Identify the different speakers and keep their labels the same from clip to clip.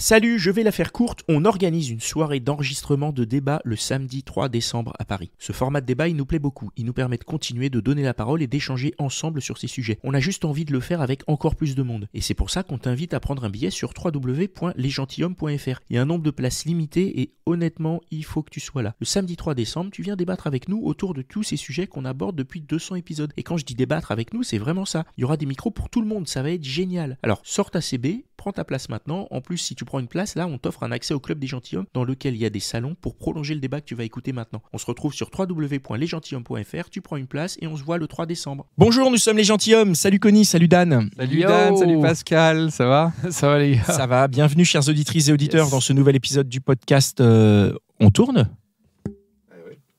Speaker 1: Salut, je vais la faire courte, on organise une soirée d'enregistrement de débat le samedi 3 décembre à Paris. Ce format de débat, il nous plaît beaucoup, il nous permet de continuer de donner la parole et d'échanger ensemble sur ces sujets. On a juste envie de le faire avec encore plus de monde. Et c'est pour ça qu'on t'invite à prendre un billet sur www.lesgentilhommes.fr. Il y a un nombre de places limité et honnêtement, il faut que tu sois là. Le samedi 3 décembre, tu viens débattre avec nous autour de tous ces sujets qu'on aborde depuis 200 épisodes. Et quand je dis débattre avec nous, c'est vraiment ça. Il y aura des micros pour tout le monde, ça va être génial. Alors, sors ta CB, prends ta place maintenant. En plus, si tu prends une place, là, on t'offre un accès au club des gentilshommes dans lequel il y a des salons pour prolonger le débat que tu vas écouter maintenant. On se retrouve sur www.lesgentilhommes.fr, tu prends une place et on se voit le 3 décembre. Bonjour, nous sommes les gentilshommes. Salut Connie, salut Dan.
Speaker 2: Salut Dan, salut Pascal, ça va?
Speaker 3: Ça va les gars?
Speaker 1: Ça va, bienvenue chers auditrices et auditeurs dans ce nouvel épisode du podcast On tourne?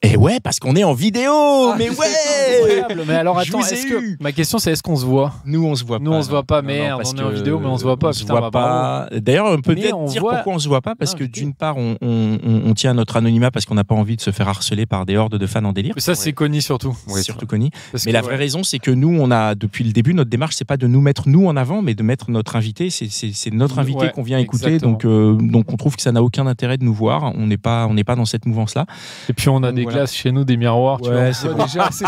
Speaker 1: Et ouais, parce qu'on est en vidéo, mais ouais.
Speaker 3: Mais alors attends, ma question c'est est-ce qu'on se voit?
Speaker 1: Nous on se voit pas.
Speaker 3: Nous on se voit pas, merde, on est en vidéo mais on se voit pas.
Speaker 1: On se voit pas. D'ailleurs, on peut peut-être dire pourquoi on se voit pas, parce que d'une part on tient à notre anonymat parce qu'on n'a pas envie de se faire harceler par des hordes de fans en délire.
Speaker 3: Mais ça c'est Connie surtout.
Speaker 1: Ouais, surtout Connie. Mais la vraie raison c'est que nous on a depuis le début notre démarche c'est pas de nous mettre nous en avant mais de mettre notre invité. C'est notre invité qu'on vient écouter. Donc on trouve que ça n'a aucun intérêt de nous voir. On n'est pas dans cette mouvance là.
Speaker 3: Et puis on a des glaces chez nous, des miroirs.
Speaker 1: Ouais, c'est bon.
Speaker 3: Déjà c'est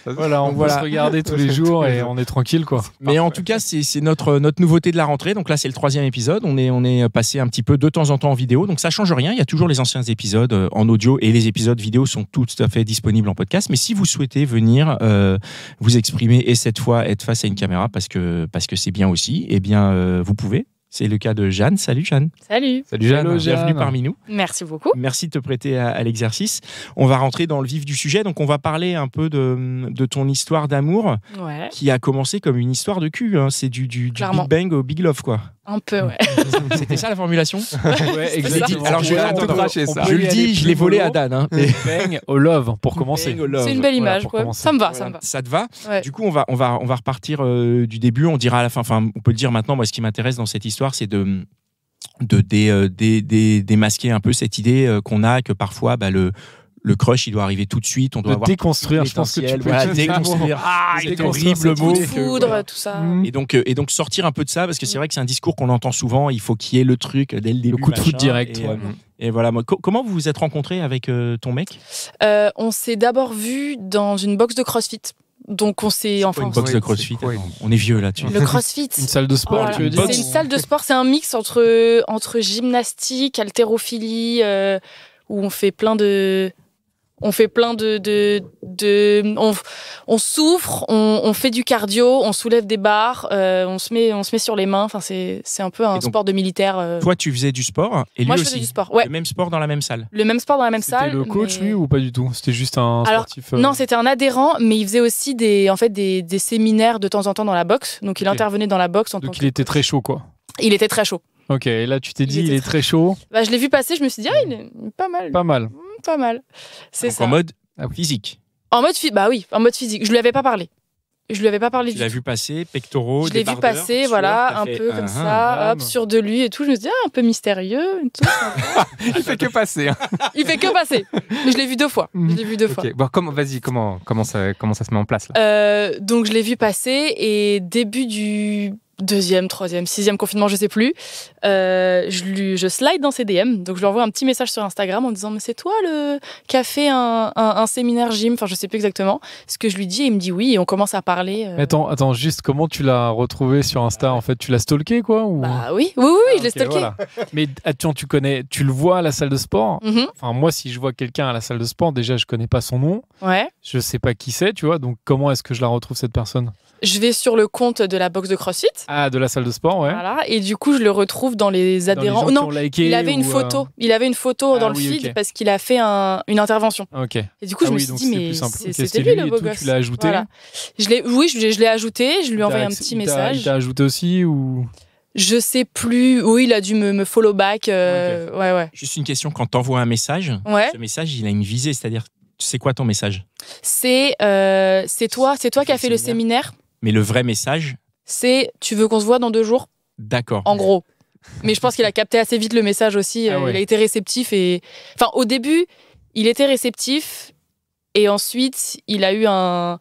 Speaker 3: voilà, on va se regarder tous les jours et on est tranquille quoi.
Speaker 1: Mais en tout cas, c'est notre nouveauté de la rentrée. Donc là, c'est le 3e épisode. On est passé un petit peu de temps en temps en vidéo. Donc ça change rien. Il y a toujours les anciens épisodes en audio et les épisodes vidéo sont tout à fait disponibles en podcast. Mais si vous souhaitez venir vous exprimer et cette fois être face à une caméra parce que c'est bien aussi, eh bien vous pouvez. C'est le cas de Jeanne. Salut Jeanne.
Speaker 4: Salut.
Speaker 1: Salut Jeanne. Bienvenue parmi nous.
Speaker 4: Merci beaucoup.
Speaker 1: Merci de te prêter à l'exercice. On va rentrer dans le vif du sujet. Donc on va parler un peu de ton histoire d'amour qui a commencé comme une histoire de cul. Hein. C'est du Big Bang au Big Love quoi.
Speaker 4: Un peu, ouais.
Speaker 1: C'était ça la formulation?
Speaker 3: Ouais, exactement.
Speaker 1: Alors je le dis, je l'ai volé à Dan. Hein.
Speaker 3: Bang au love pour commencer.
Speaker 4: C'est une belle image, quoi. Ça me va, ça me va.
Speaker 1: Ça te va?
Speaker 4: Ouais.
Speaker 1: Du coup, on va repartir du début. On dira à la fin. Enfin, on peut le dire maintenant. Moi, ce qui m'intéresse dans cette histoire, c'est de démasquer un peu cette idée qu'on a que parfois, le crush, il doit arriver tout de suite. On doit avoir
Speaker 3: déconstruire. Je pense que tu peux
Speaker 1: déconstruire. C'est horrible mot.
Speaker 4: Foudre, tout ça.
Speaker 1: Et donc sortir un peu de ça parce que c'est vrai que c'est un discours qu'on entend souvent. Il faut qu'il y ait le truc dès le début.
Speaker 3: Le coup de foot direct.
Speaker 1: Et voilà. Comment vous vous êtes rencontrés avec ton mec?
Speaker 4: On s'est d'abord vus dans une box de CrossFit. Donc on s'est
Speaker 1: une box de CrossFit. On est vieux là-dessus.
Speaker 4: Le CrossFit.
Speaker 3: Une salle de sport.
Speaker 4: Voilà.
Speaker 3: Tu veux dire
Speaker 4: C'est une salle de sport. C'est un mix entre gymnastique, haltérophilie, où on fait plein de. On souffre, on fait du cardio, on soulève des barres, on se met sur les mains. Enfin, c'est un peu un sport de militaire.
Speaker 1: Toi, tu faisais du sport et lui
Speaker 4: Moi,
Speaker 1: aussi.
Speaker 4: je faisais du sport. Ouais.
Speaker 1: Le même sport dans la même salle.
Speaker 4: Le même sport dans la même salle.
Speaker 3: C'était le coach lui ou pas du tout? C'était juste un sportif.
Speaker 4: Non, c'était un adhérent, mais il faisait aussi des séminaires de temps en temps dans la boxe. Donc il intervenait dans la boxe en tant que.
Speaker 3: Donc il était très chaud quoi.
Speaker 4: Il était très chaud.
Speaker 3: Ok, et là tu t'es dit il est très chaud.
Speaker 4: Je l'ai vu passer, je me suis dit il est pas mal.
Speaker 3: Pas mal.
Speaker 4: Pas mal. C'est ça.
Speaker 1: En mode physique.
Speaker 4: En mode physique. Je lui avais pas parlé. Tu
Speaker 1: l'as vu passer, pectoraux,
Speaker 4: je l'ai vu passer, voilà, un peu comme ça, hop, sûr de lui et tout. Je me suis dit, un peu mystérieux. Et tout,
Speaker 2: il fait que passer. Hein.
Speaker 4: Il fait que passer. Mais je l'ai vu 2 fois.
Speaker 2: Okay. Bon, vas-y, comment ça se met en place là?
Speaker 4: Donc je l'ai vu passer et début du 2e, 3e, 6e confinement, je sais plus. Je slide dans ses DM, donc je lui envoie un petit message sur Instagram en disant mais c'est toi le qui a fait un séminaire gym, enfin je sais plus exactement ce que je lui dis et il me dit oui et on commence à parler.
Speaker 3: Attends, juste comment tu l'as retrouvé sur Insta en fait? Tu l'as stalké quoi ou...
Speaker 4: Bah oui, je l'ai stalké. Voilà.
Speaker 3: Mais attends, tu le vois à la salle de sport? Enfin moi si je vois quelqu'un à la salle de sport, déjà je connais pas son nom.
Speaker 4: Ouais.
Speaker 3: Je sais pas qui c'est, tu vois, donc comment est-ce que je la retrouve cette personne?
Speaker 4: Je vais sur le compte de la box de CrossFit.
Speaker 3: Ah, de la salle de sport, ouais.
Speaker 4: Voilà, et du coup, je le retrouve dans les adhérents.
Speaker 3: Non, il
Speaker 4: avait une photo. Il avait une photo dans le feed parce qu'il a fait une intervention.
Speaker 3: Ok.
Speaker 4: Et du coup, je me suis dit, mais c'était lui le beau gosse.
Speaker 3: Tu l'as ajouté?
Speaker 4: Voilà. Je l'ai ajouté. Je lui ai envoyé un petit message.
Speaker 3: Il t'a ajouté aussi ou?
Speaker 4: Je sais plus. Oui, il a dû me follow back. Ouais.
Speaker 1: Juste une question, quand t'envoies un message, ce message, il a une visée, c'est-à-dire, c'est quoi ton message? C'est
Speaker 4: toi qui as fait le séminaire.
Speaker 1: Mais le vrai message,
Speaker 4: c'est tu veux qu'on se voit dans 2 jours?
Speaker 1: D'accord.
Speaker 4: En gros. Mais je pense qu'il a capté assez vite le message aussi. Il a été réceptif et. Enfin, au début, il était réceptif et ensuite, il a eu un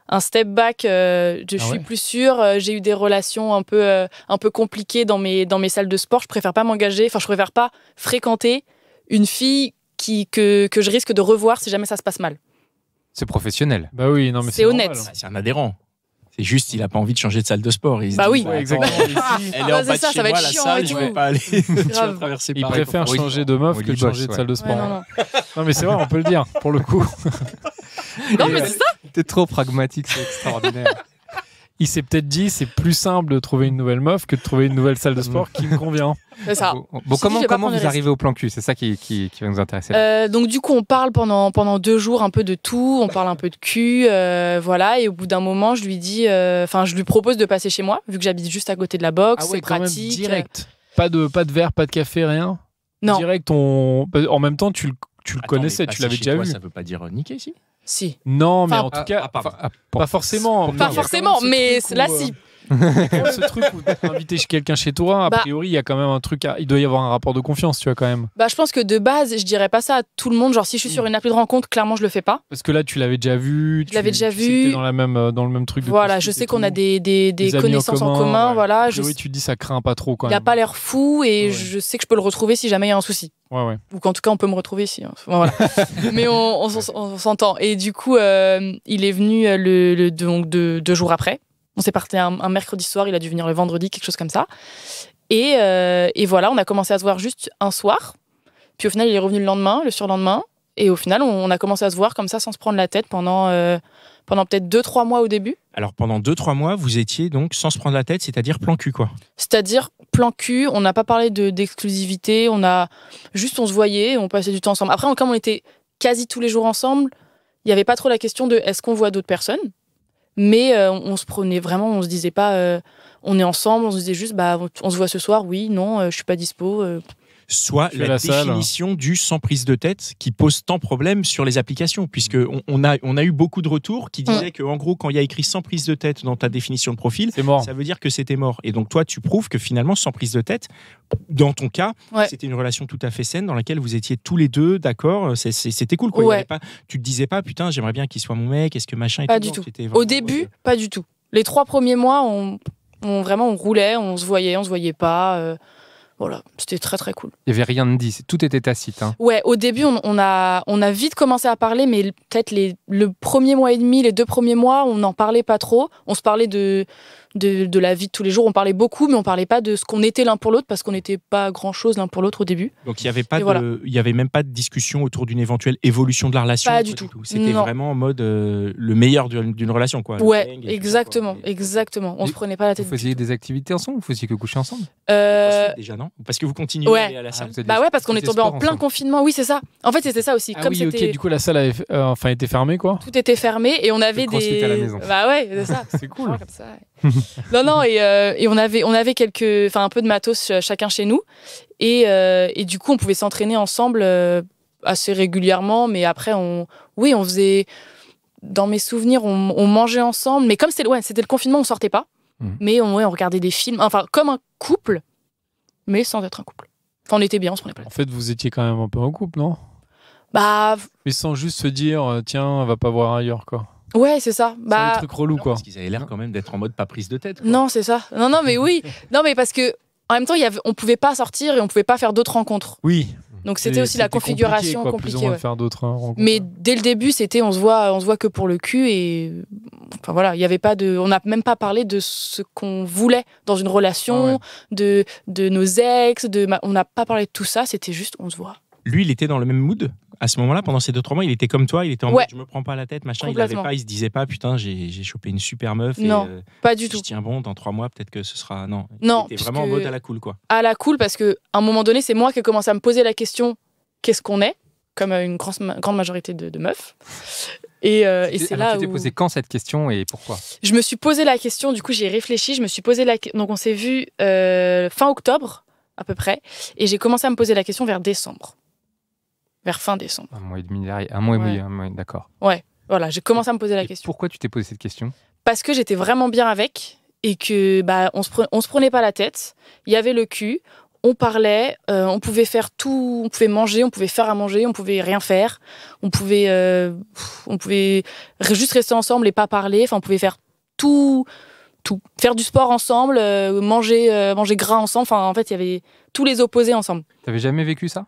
Speaker 4: un step back. Je suis plus sûre. J'ai eu des relations un peu compliquées dans mes salles de sport. Je préfère pas m'engager. Enfin, je préfère pas fréquenter une fille que je risque de revoir si jamais ça se passe mal.
Speaker 2: C'est professionnel.
Speaker 3: Bah oui, non, mais
Speaker 4: c'est honnête.
Speaker 3: normal.
Speaker 1: C'est un adhérent. C'est juste, il a pas envie de changer de salle de sport. Il se dit,
Speaker 4: oui.
Speaker 3: Exactement.
Speaker 1: Elle est en bas de
Speaker 4: ça
Speaker 1: chez
Speaker 4: va
Speaker 1: moi,
Speaker 4: être
Speaker 1: la
Speaker 4: chiant
Speaker 1: salle,
Speaker 4: et
Speaker 1: je
Speaker 4: tout.
Speaker 1: vais pas aller. Tu vas
Speaker 4: Grave.
Speaker 1: traverser
Speaker 3: Il
Speaker 1: Paris
Speaker 3: préfère
Speaker 1: pour-
Speaker 3: changer de meuf
Speaker 2: Au
Speaker 3: que de
Speaker 2: lit
Speaker 3: changer de
Speaker 2: boss,
Speaker 3: salle de sport.
Speaker 4: Ouais, non.
Speaker 3: Non, mais c'est vrai, on peut le dire, pour le coup.
Speaker 4: Non, mais c'est ça.
Speaker 2: T'es trop pragmatique, c'est extraordinaire.
Speaker 3: Il s'est peut-être dit, c'est plus simple de trouver une nouvelle meuf que de trouver une nouvelle salle de sport qui me convient.
Speaker 4: C'est ça.
Speaker 2: Bon,
Speaker 4: Je vais pas
Speaker 2: comment
Speaker 4: prendre
Speaker 2: vous
Speaker 4: le
Speaker 2: arrivez au plan cul? C'est ça qui va nous intéresser.
Speaker 4: Donc du coup, on parle pendant 2 jours un peu de tout. On parle un peu de cul, voilà. Et au bout d'un moment, je lui propose de passer chez moi, vu que j'habite juste à côté de la boxe. C'est
Speaker 3: quand même
Speaker 4: pratique.
Speaker 3: direct. Pas de verre, pas de café, rien.
Speaker 4: Non.
Speaker 3: Direct, en même temps, tu le
Speaker 1: Attends,
Speaker 3: connaissais,
Speaker 1: mais
Speaker 3: tu l'avais
Speaker 1: passer chez
Speaker 3: déjà
Speaker 1: toi,
Speaker 3: vu.
Speaker 1: Ça veut pas dire niquer, si.
Speaker 4: Si.
Speaker 3: Non, mais
Speaker 4: Enfin,
Speaker 3: en tout cas,
Speaker 1: pardon.
Speaker 3: pas forcément.
Speaker 4: Pas forcément, mais là, si.
Speaker 3: Il y a quand même ce truc où t'es invité chez quelqu'un chez toi, a priori, il y a quand même un truc. Il doit y avoir un rapport de confiance, tu vois, quand même.
Speaker 4: Bah, je pense que de base, je dirais pas ça à tout le monde. Genre, si je suis sur une appli de rencontre, clairement, je le fais pas.
Speaker 3: Parce que là, tu l'avais déjà vu.
Speaker 4: Je l'avais déjà
Speaker 3: tu sais que
Speaker 4: vu.
Speaker 3: t'es dans le même truc.
Speaker 4: Voilà, je sais qu'on a des
Speaker 3: amis
Speaker 4: connaissances en commun.
Speaker 3: ouais.
Speaker 4: Voilà,
Speaker 3: Oui, tu te dis ça craint pas trop quand
Speaker 4: il a
Speaker 3: même.
Speaker 4: pas l'air fou et
Speaker 3: Ouais.
Speaker 4: je sais que je peux le retrouver si jamais il y a un souci.
Speaker 3: Ouais.
Speaker 4: Ou qu'en tout cas, on peut me retrouver ici. Voilà. Mais on s'entend. Et du coup, il est venu donc 2 jours après. On s'est parti un mercredi soir, il a dû venir le vendredi, quelque chose comme ça. Et voilà, on a commencé à se voir juste un soir. Puis au final, il est revenu le surlendemain. Et au final, on a commencé à se voir comme ça, sans se prendre la tête, pendant peut-être 2-3 mois au début.
Speaker 1: Alors pendant 2-3 mois, vous étiez donc sans se prendre la tête, c'est-à-dire plan cul, quoi.
Speaker 4: C'est-à-dire plan cul, on n'a pas parlé d'exclusivité, on se voyait, on passait du temps ensemble. Après, comme on était quasi tous les jours ensemble, il n'y avait pas trop la question de est-ce qu'on voit d'autres personnes. Mais on se prenait vraiment, on se disait pas on est ensemble, on se disait juste on se voit ce soir, oui, non, je suis pas dispo.
Speaker 1: Soit
Speaker 3: Je fais
Speaker 1: la
Speaker 3: la salle.
Speaker 1: définition du sans prise de tête qui pose tant de problèmes sur les applications, puisque on a eu beaucoup de retours qui disaient que en gros, quand il y a écrit sans prise de tête dans ta définition de profil,
Speaker 3: C'est mort.
Speaker 1: ça veut dire que c'était mort. Et donc toi, tu prouves que finalement, sans prise de tête, dans ton cas,
Speaker 4: Ouais.
Speaker 1: c'était une relation tout à fait saine dans laquelle vous étiez tous les deux d'accord. C'était cool, quoi. Il y
Speaker 4: Ouais.
Speaker 1: avait pas, tu te disais pas, putain, j'aimerais bien qu'il soit mon mec, est-ce que machin. Et
Speaker 4: Pas
Speaker 1: tout.
Speaker 4: du
Speaker 1: Non,
Speaker 4: tout.
Speaker 1: c'était vraiment-
Speaker 4: Au début, pas du tout. Les 3 premiers mois, on roulait, on se voyait pas. Voilà, c'était très très cool.
Speaker 2: Il n'y avait rien de dit, tout était tacite. Hein.
Speaker 4: Ouais, au début, on a vite commencé à parler, mais peut-être le premier mois et demi, les 2 premiers mois, on n'en parlait pas trop. On se parlait de la vie de tous les jours, on parlait beaucoup, mais on parlait pas de ce qu'on était l'un pour l'autre, parce qu'on n'était pas grand-chose l'un pour l'autre au début.
Speaker 1: Donc il y avait pas
Speaker 4: Et voilà.
Speaker 1: il y avait même pas de discussion autour d'une éventuelle évolution de la relation.
Speaker 4: Pas du tout.
Speaker 1: C'était
Speaker 4: Non.
Speaker 1: vraiment en mode le meilleur d'une relation, quoi. Le
Speaker 4: Ouais,
Speaker 1: bang et tout ça,
Speaker 4: exactement,
Speaker 1: quoi. Et-
Speaker 4: exactement. On
Speaker 2: Et
Speaker 4: se prenait pas la tête.
Speaker 2: Vous faisiez des activités ensemble ou vous faisiez que coucher ensemble?
Speaker 4: Euh,
Speaker 1: Déjà non, parce que vous continuez
Speaker 4: Ouais.
Speaker 1: à aller à la salle.
Speaker 2: vous aviez-
Speaker 4: Bah ouais, parce qu'on
Speaker 2: vous
Speaker 4: est
Speaker 2: faisiez
Speaker 4: tombé en
Speaker 2: sport
Speaker 4: plein
Speaker 2: ensemble.
Speaker 4: confinement. Oui, c'est ça. En fait, c'était ça aussi.
Speaker 3: Ah
Speaker 4: Comme
Speaker 3: oui,
Speaker 4: c'était,
Speaker 3: ok, du coup, la salle avait été fermée, quoi.
Speaker 4: tout était fermé et on avait
Speaker 2: Le crossfit à la maison.
Speaker 4: Bah ouais, c'est ça.
Speaker 3: C'est cool.
Speaker 4: Comme ça, ouais. Non, et on avait un peu de matos chacun chez nous. Et du coup, on pouvait s'entraîner ensemble assez régulièrement. Mais après, on faisait. Dans mes souvenirs, on mangeait ensemble. Mais comme c'était le confinement, on sortait pas.
Speaker 2: Mhm.
Speaker 4: Mais on regardait des films. Enfin, comme un couple, mais sans être un couple. Enfin, on était bien, on se prenait pas la
Speaker 3: En
Speaker 4: tête.
Speaker 3: fait, vous étiez quand même un peu en couple, non?
Speaker 4: Bah,
Speaker 3: Mais sans juste se dire, tiens, on va pas voir ailleurs, quoi.
Speaker 4: ouais, c'est ça.
Speaker 3: C'est
Speaker 4: Bah,
Speaker 3: des trucs relous, quoi.
Speaker 1: Parce qu'ils avaient l'air quand même d'être en mode pas prise de tête. quoi.
Speaker 4: non, c'est ça. Non, mais oui. Non, mais parce que. En même temps, on pouvait pas sortir et on pouvait pas faire d'autres rencontres.
Speaker 3: Oui.
Speaker 4: Donc c'était aussi la configuration
Speaker 3: compliqué,
Speaker 4: compliquée.
Speaker 3: plus ou moins
Speaker 4: ouais.
Speaker 3: de faire d'autres rencontres.
Speaker 4: Mais dès le début, c'était on se voit que pour le cul et enfin voilà, il y avait pas de, on n'a même pas parlé de ce qu'on voulait dans une relation, de nos ex, on n'a pas parlé de tout ça. C'était juste on se voit.
Speaker 1: Lui, il était dans le même mood à ce moment-là, pendant ces 2-3 mois. Il était comme toi, il était en
Speaker 4: Ouais.
Speaker 1: mode je me prends pas la tête, machin.
Speaker 4: Complètement.
Speaker 1: Il se disait pas putain, j'ai chopé une super meuf.
Speaker 4: Non,
Speaker 1: et,
Speaker 4: pas du
Speaker 1: si
Speaker 4: tout.
Speaker 1: je tiens bon, dans 3 mois, peut-être que ce sera. Non.
Speaker 4: Non,
Speaker 1: Il était vraiment en
Speaker 4: puisque-
Speaker 1: mode à la cool, quoi.
Speaker 4: À la cool parce que à un moment donné, c'est moi qui ai commencé à me poser la question qu'est-ce qu'on est, comme une grande majorité de meufs. Et c'est
Speaker 2: Alors,
Speaker 4: là
Speaker 2: tu t'es
Speaker 4: où
Speaker 2: posé quand cette question et pourquoi?
Speaker 4: je me suis posé la question. Du coup, j'ai réfléchi. Je me suis posé donc on s'est vu fin octobre à peu près, et j'ai commencé à me poser la question vers décembre, vers fin décembre.
Speaker 2: Un mois et demi derrière. Un mois et
Speaker 4: Ouais.
Speaker 2: demi, d'accord.
Speaker 4: Voilà, j'ai commencé à me poser la
Speaker 2: Et
Speaker 4: question
Speaker 2: pourquoi tu t'es posé cette question?
Speaker 4: parce que j'étais vraiment bien avec et que on se prenait pas la tête. Il y avait le cul. on parlait, on pouvait faire tout, on pouvait manger, on pouvait faire à manger, on pouvait rien faire, on pouvait juste rester ensemble et pas parler. Enfin, on pouvait faire tout, faire du sport ensemble, manger gras ensemble. Enfin, en fait, il y avait tous les opposés ensemble.
Speaker 2: T'avais jamais vécu ça?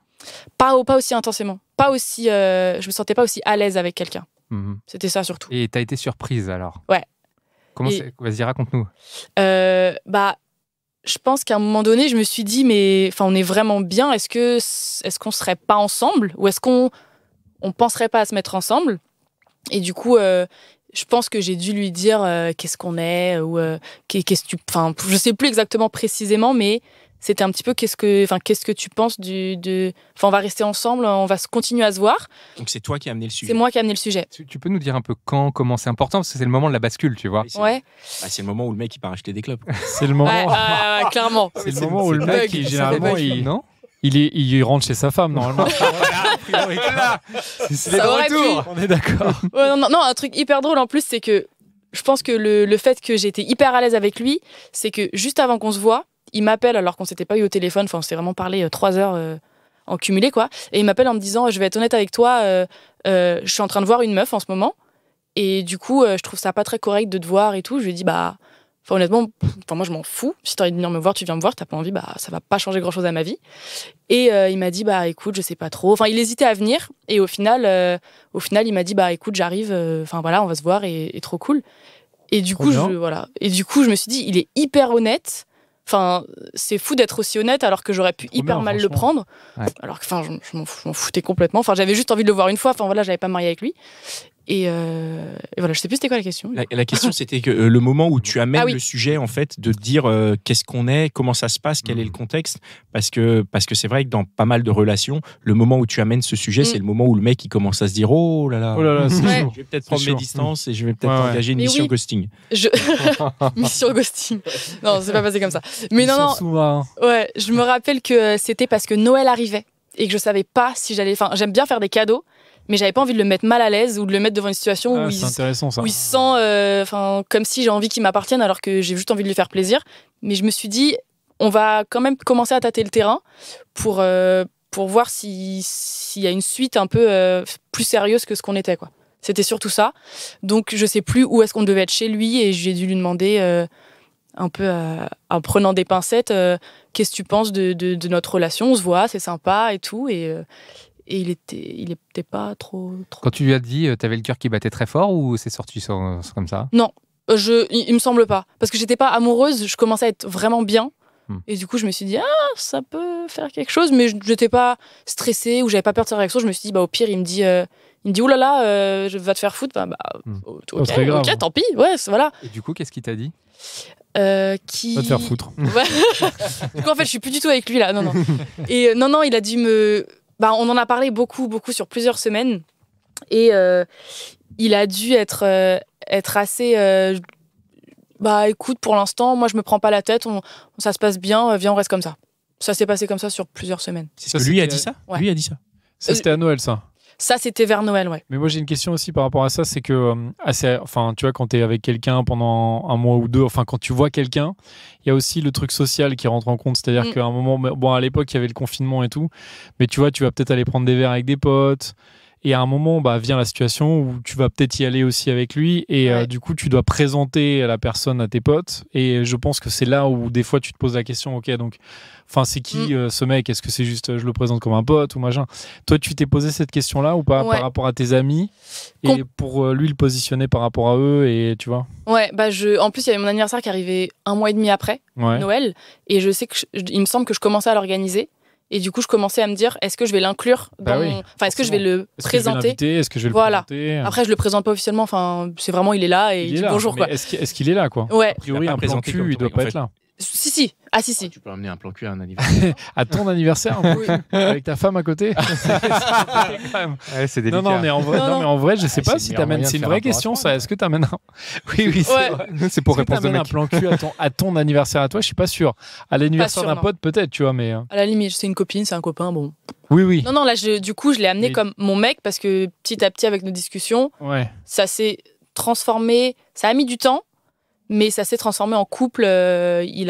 Speaker 4: Pas aussi intensément, pas aussi. Je me sentais pas aussi à l'aise avec quelqu'un. C'était ça surtout.
Speaker 2: Et t'as été surprise alors?
Speaker 4: Ouais.
Speaker 2: Comment c'est? Vas-y, raconte-nous.
Speaker 4: Je pense qu'à un moment donné, je me suis dit, mais enfin, on est vraiment bien. Est-ce qu'on serait pas ensemble, ou est-ce qu'on penserait pas à se mettre ensemble? Et du coup, je pense que j'ai dû lui dire qu'est-ce qu'on est, ou qu'est-ce que tu. Enfin, je sais plus exactement précisément, mais c'était un petit peu qu'est-ce que tu penses on va rester ensemble, on va continuer à se voir.
Speaker 1: Donc c'est toi qui as amené le sujet.
Speaker 4: C'est moi qui ai amené le sujet.
Speaker 2: Tu peux nous dire un peu comment c'est important, parce que c'est le moment de la bascule, tu vois.
Speaker 4: Ouais.
Speaker 1: C'est le moment où le mec il part acheter des clopes.
Speaker 3: C'est le moment.
Speaker 4: Ouais, clairement.
Speaker 3: C'est le moment où le mec, généralement,
Speaker 2: non?
Speaker 3: il rentre chez sa femme normalement.
Speaker 2: C'est de retour.
Speaker 3: On est d'accord.
Speaker 4: Ouais, non, un truc hyper drôle en plus, c'est que je pense que le fait que j'étais hyper à l'aise avec lui, c'est que juste avant qu'on se voit, il m'appelle alors qu'on s'était pas eu au téléphone. Enfin, on s'était vraiment parlé 3 heures en cumulé, quoi. Et il m'appelle en me disant, je vais être honnête avec toi, je suis en train de voir une meuf en ce moment. Et du coup, je trouve ça pas très correct de te voir et tout. Je lui ai dit, honnêtement, moi je m'en fous. Si t'as envie de venir me voir, tu viens me voir. T'as pas envie, ça va pas changer grand chose à ma vie. Et il m'a dit, écoute, je sais pas trop. Enfin, il hésitait à venir. Et au final, il m'a dit, écoute, j'arrive. Enfin voilà, on va se voir et trop cool. Et du coup, je me suis dit, il est hyper honnête. Enfin, c'est fou d'être aussi honnête alors que j'aurais pu hyper mal le prendre. Ouais. Alors que, je m'en foutais complètement. Enfin, j'avais juste envie de le voir une fois. Enfin, voilà, j'avais pas me marier avec lui. Et voilà, je sais plus c'était quoi la question.
Speaker 1: La question, c'était que le moment où tu amènes le sujet, en fait, de dire qu'est-ce qu'on est, comment ça se passe, quel est le contexte, parce que c'est vrai que dans pas mal de relations, le moment où tu amènes ce sujet, c'est le moment où le mec il commence à se dire oh là là,
Speaker 3: c'est chaud.
Speaker 1: Je vais peut-être prendre mes distances et je vais peut-être engager une mission ghosting.
Speaker 4: Mission ghosting. Non, c'est pas passé comme ça. Mais non. Ouais, je me rappelle que c'était parce que Noël arrivait et que je savais pas si j'allais. Enfin, j'aime bien faire des cadeaux. Mais j'avais pas envie de le mettre mal à l'aise ou de le mettre devant une situation où il se sent comme si j'ai envie qu'il m'appartienne alors que j'ai juste envie de lui faire plaisir. Mais je me suis dit, on va quand même commencer à tâter le terrain pour voir s'il y a une suite un peu plus sérieuse que ce qu'on était, quoi. C'était surtout ça. Donc je sais plus où est-ce qu'on devait être chez lui et j'ai dû lui demander un peu en prenant des pincettes qu'est-ce que tu penses de notre relation, on se voit, c'est sympa et tout. Et il était pas trop...
Speaker 2: Quand tu lui as dit, t'avais le cœur qui battait très fort ou c'est sorti comme ça?
Speaker 4: Non, il me semble pas. Parce que j'étais pas amoureuse, je commençais à être vraiment bien. Et du coup, je me suis dit, ça peut faire quelque chose. Mais je n'étais pas stressée ou j'avais pas peur de sa réaction. Je me suis dit, au pire, il me dit, oulala, je vais te faire foutre. Ok, tant pis. Ouais, voilà.
Speaker 2: Et du coup, qu'est-ce qu'il t'a dit?
Speaker 3: Va te faire foutre.
Speaker 4: Du coup, en fait, je suis plus du tout avec lui là. Non. Et non, il a dû me... on en a parlé beaucoup sur plusieurs semaines et il a dû être assez écoute, pour l'instant moi je me prends pas la tête, ça se passe bien, viens on reste comme ça. Ça s'est passé comme ça sur plusieurs semaines.
Speaker 1: C'est ce que lui a dit ça?
Speaker 4: Ouais.
Speaker 1: Lui a dit ça.
Speaker 3: Ça c'était à Noël ça.
Speaker 4: Ça c'était vers Noël, ouais.
Speaker 3: Mais moi j'ai une question aussi par rapport à ça, c'est que tu vois, quand t'es avec quelqu'un pendant un mois ou deux, quand tu vois quelqu'un, il y a aussi le truc social qui rentre en compte, c'est-à-dire qu'à un moment, à l'époque il y avait le confinement et tout, mais tu vois, tu vas peut-être aller prendre des verres avec des potes. Et à un moment, vient la situation où tu vas peut-être y aller aussi avec lui. Et du coup, tu dois présenter la personne à tes potes. Et je pense que c'est là où des fois, tu te poses la question, ok, donc, c'est qui ce mec? Est-ce que c'est juste, je le présente comme un pote ou machin? Toi, tu t'es posé cette question-là ou pas par rapport à tes amis? Et pour lui, le positionner par rapport à eux, et tu vois?
Speaker 4: Ouais, en plus, il y avait mon anniversaire qui arrivait 1 mois et demi après Noël. Et je sais il me semble que je commençais à l'organiser. Et du coup, je commençais à me dire, est-ce que je vais l'inclure dans est-ce que je vais le présenter?
Speaker 3: Est-ce que je vais le présenter?
Speaker 4: Après, je le présente pas officiellement. C'est vraiment, il est là et il dit bonjour, quoi.
Speaker 3: Est-ce qu'il est là, quoi?
Speaker 4: Ouais.
Speaker 3: A priori, un plan cul, il doit pas être là.
Speaker 4: Si. Ah, si.
Speaker 1: Tu peux amener un plan cul à un anniversaire.
Speaker 3: À ton anniversaire, avec ta femme à côté.
Speaker 2: C'est délicat.
Speaker 3: Non, mais en vrai, je sais pas si t'amènes. C'est une vraie question, ça. Est-ce que t'amènes un... Oui, c'est vrai. C'est pour répondre de mec. Un plan cul à ton anniversaire à toi, je suis pas sûr. À l'anniversaire d'un pote, peut-être, tu vois, mais.
Speaker 4: À la limite, c'est une copine, c'est un copain, bon.
Speaker 3: Oui.
Speaker 4: Non, là, du coup, je l'ai amené comme mon mec parce que petit à petit, avec nos discussions, ça s'est transformé. Ça a mis du temps. Mais ça s'est transformé en couple. Il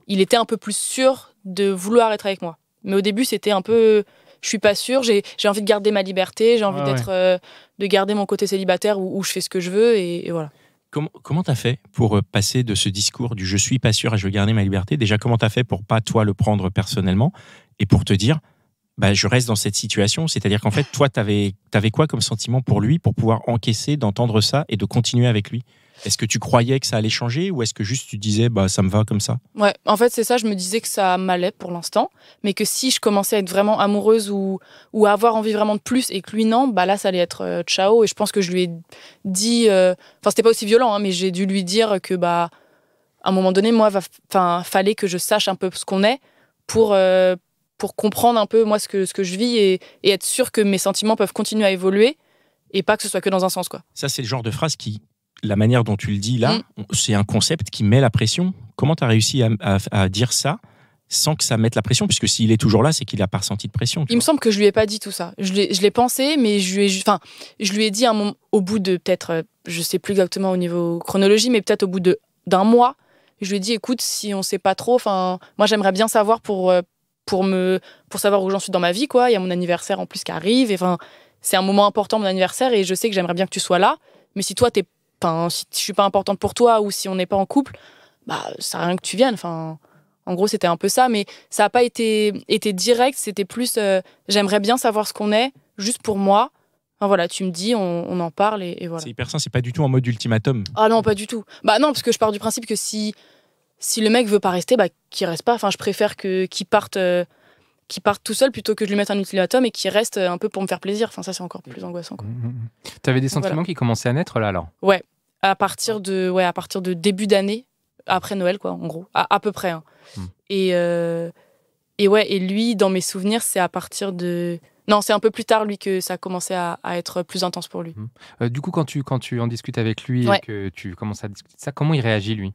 Speaker 4: était un peu plus sûr de vouloir être avec moi. Mais au début, c'était un peu, je suis pas sûre, j'ai envie de garder ma liberté, j'ai envie de garder mon côté célibataire où je fais ce que je veux et voilà.
Speaker 5: Comment t'as fait pour passer de ce discours du je suis pas sûr et je veux garder ma liberté? Déjà, comment t'as fait pour pas toi le prendre personnellement et pour te dire je reste dans cette situation? C'est-à-dire qu'en fait, toi, t'avais quoi comme sentiment pour lui pour pouvoir encaisser d'entendre ça et de continuer avec lui? Est-ce que tu croyais que ça allait changer ou est-ce que juste tu disais ça me va comme ça?
Speaker 4: Ouais, en fait, c'est ça, je me disais que ça m'allait pour l'instant, mais que si je commençais à être vraiment amoureuse ou à avoir envie vraiment de plus et que lui non, là, ça allait être ciao. Et je pense que je lui ai dit, enfin, c'était pas aussi violent, hein, mais j'ai dû lui dire que, à un moment donné, moi, fallait que je sache un peu ce qu'on est pour comprendre un peu, moi, ce que je vis et être sûre que mes sentiments peuvent continuer à évoluer et pas que ce soit que dans un sens, quoi.
Speaker 5: Ça, c'est le genre de phrase la manière dont tu le dis là, c'est un concept qui met la pression. Comment tu as réussi à dire ça sans que ça mette la pression? Puisque s'il est toujours là, c'est qu'il n'a pas ressenti de pression.
Speaker 4: Il me semble que je lui ai pas dit tout ça. Je l'ai pensé, mais je lui ai dit au bout de peut-être, je sais plus exactement au niveau chronologie, mais peut-être au bout d'un mois, je lui ai dit, écoute, si on sait pas trop, moi j'aimerais bien savoir pour savoir où j'en suis dans ma vie, quoi. Il y a mon anniversaire en plus qui arrive, et c'est un moment important, mon anniversaire, et je sais que j'aimerais bien que tu sois là. Mais si toi si je suis pas importante pour toi ou si on n'est pas en couple, ça sert à rien que tu viennes. En gros, c'était un peu ça, mais ça n'a pas été direct. C'était plus, j'aimerais bien savoir ce qu'on est, juste pour moi. Voilà, tu me dis, on en parle et voilà.
Speaker 5: C'est hyper sain, c'est pas du tout en mode ultimatum.
Speaker 4: Ah non, pas du tout. Non, parce que je pars du principe que si le mec veut pas rester, qu'il reste pas. Je préfère qu'il parte tout seul plutôt que de lui mettre un ultimatum et qu'il reste un peu pour me faire plaisir. Ça, c'est encore plus angoissant, quoi.
Speaker 2: Tu avais des sentiments qui commençaient à naître là, alors?
Speaker 4: Ouais, à partir de début d'année, après Noël, quoi, en gros, à peu près. Hein. Et lui, dans mes souvenirs, c'est à partir de... Non, c'est un peu plus tard, lui, que ça a commencé à être plus intense pour lui.
Speaker 2: Du coup, quand tu en discutes avec lui et que tu commences à discuter de ça, comment il réagit, lui?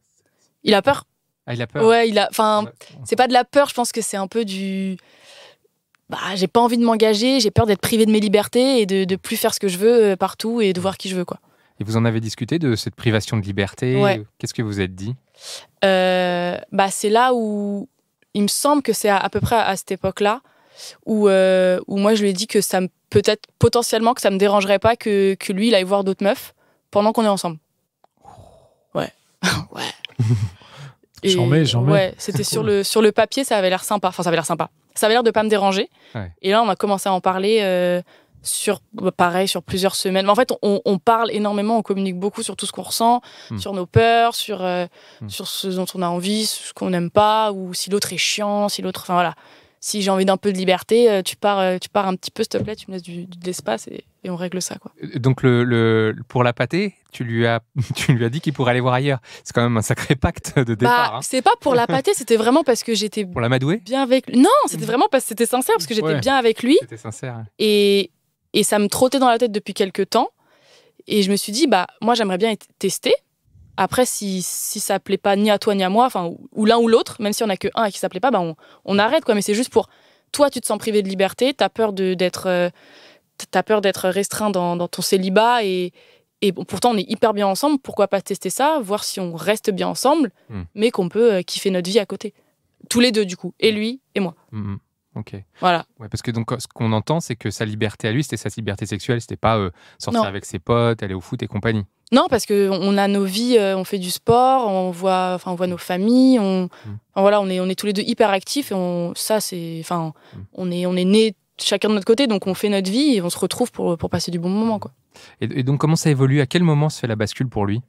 Speaker 4: Il a peur.
Speaker 2: Ah, il a peur?
Speaker 4: Ouais, c'est pas de la peur, je pense que c'est un peu du... j'ai pas envie de m'engager, j'ai peur d'être privée de mes libertés et de plus faire ce que je veux partout et de voir qui je veux, quoi.
Speaker 2: Et vous en avez discuté de cette privation de liberté?
Speaker 4: Ouais.
Speaker 2: Qu'est-ce que vous êtes dit?
Speaker 4: C'est là où il me semble que c'est à peu près à cette époque-là où moi je lui ai dit que peut-être potentiellement que ça me dérangerait pas que lui il aille voir d'autres meufs pendant qu'on est ensemble. Ouais. Ouais.
Speaker 3: J'en mets.
Speaker 4: Ouais, c'était sur le papier, ça avait l'air sympa. Enfin, ça avait l'air sympa. Ça avait l'air de pas me déranger. Ouais. Et là, on a commencé à en parler sur plusieurs semaines. Mais en fait, on parle énormément, on communique beaucoup sur tout ce qu'on ressent, sur nos peurs, sur ce dont on a envie, ce qu'on n'aime pas, ou si l'autre est chiant, enfin voilà. Si j'ai envie d'un peu de liberté, tu pars un petit peu, s'il te plaît, tu me laisses de l'espace et on règle ça, quoi.
Speaker 2: Donc pour la pâtée, tu lui as dit qu'il pourrait aller voir ailleurs. C'est quand même un sacré pacte de départ. Hein.
Speaker 4: C'est pas pour la pâtée, c'était vraiment parce que j'étais
Speaker 2: pour l'amadouer
Speaker 4: bien avec lui. Non, c'était vraiment parce que c'était sincère, parce que j'étais bien avec lui.
Speaker 2: C'était sincère.
Speaker 4: Et ça me trottait dans la tête depuis quelques temps. Et je me suis dit, moi j'aimerais bien tester. Après, si ça plaît pas ni à toi ni à moi, ou l'un ou l'autre, même si on a que un et qui ça plaît pas, on arrête, quoi. Mais c'est juste pour toi, tu te sens privé de liberté, t'as peur d'être restreint dans ton célibat et pourtant on est hyper bien ensemble. Pourquoi pas tester ça, voir si on reste bien ensemble, mais qu'on peut kiffer notre vie à côté, tous les deux du coup, et lui et moi.
Speaker 2: Ok.
Speaker 4: Voilà.
Speaker 2: Ouais, parce que donc ce qu'on entend, c'est que sa liberté à lui, c'était sa liberté sexuelle, c'était pas sortir avec ses potes, aller au foot et compagnie.
Speaker 4: Non, parce que on a nos vies, on fait du sport, on voit nos familles, voilà, on est tous les deux hyper actifs et on est nés chacun de notre côté, donc on fait notre vie et on se retrouve pour passer du bon moment, quoi.
Speaker 2: Et donc comment ça évolue? À quel moment se fait la bascule pour lui?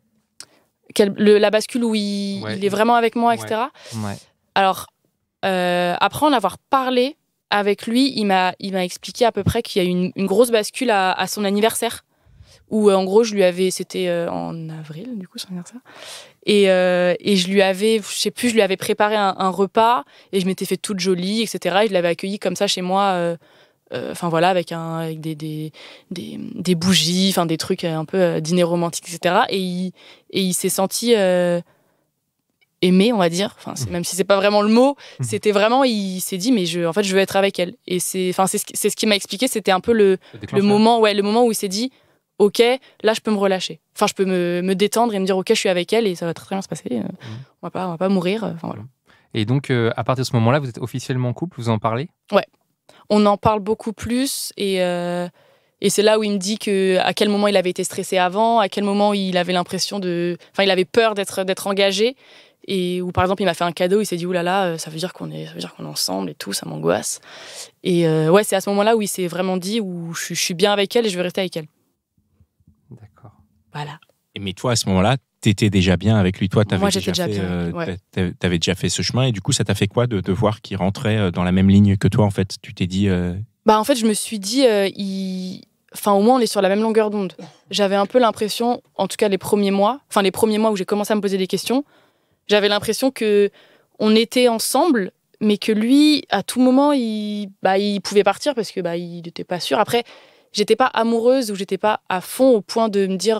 Speaker 4: La bascule où il est vraiment avec moi, etc.
Speaker 2: Ouais.
Speaker 4: Alors après en avoir parlé avec lui, il m'a expliqué à peu près qu'il y a eu une grosse bascule à son anniversaire. Où en gros c'était en avril du coup son anniversaire et je lui avais préparé un repas et je m'étais fait toute jolie, etc. et je l'avais accueilli comme ça chez moi, avec des bougies, des trucs un peu dîner romantique, etc. et il s'est senti aimé, on va dire, même si c'est pas vraiment le mot, c'était vraiment, il s'est dit mais je veux être avec elle, et c'est ce qui m'a expliqué, c'était un peu le moment où il s'est dit ok, là je peux me relâcher. Je peux me détendre et me dire ok, je suis avec elle et ça va très, très bien se passer. On va pas mourir. Voilà.
Speaker 2: Et donc, à partir de ce moment-là, vous êtes officiellement en couple, vous en parlez ?
Speaker 4: On en parle beaucoup plus et c'est là où il me dit à quel moment il avait été stressé avant, à quel moment il avait l'impression il avait peur d'être engagé. Et où par exemple il m'a fait un cadeau, il s'est dit oulala, ça veut dire qu'on est ensemble et tout, ça m'angoisse. Et c'est à ce moment-là où il s'est vraiment dit où je suis bien avec elle et je veux rester avec elle.
Speaker 2: D'accord.
Speaker 4: Voilà.
Speaker 5: Mais toi, à ce moment-là, t'étais déjà bien avec lui. Toi,
Speaker 4: Moi, j'étais déjà bien.
Speaker 5: T'avais déjà fait ce chemin et du coup, ça t'a fait quoi de voir qu'il rentrait dans la même ligne que toi en fait ? Tu t'es dit.
Speaker 4: En fait, je me suis dit, au moins on est sur la même longueur d'onde. J'avais un peu l'impression, en tout cas les premiers mois où j'ai commencé à me poser des questions. J'avais l'impression qu'on était ensemble, mais que lui, à tout moment, il pouvait partir parce que il n'était pas sûr. Après, j'étais pas amoureuse ou j'étais pas à fond au point de me dire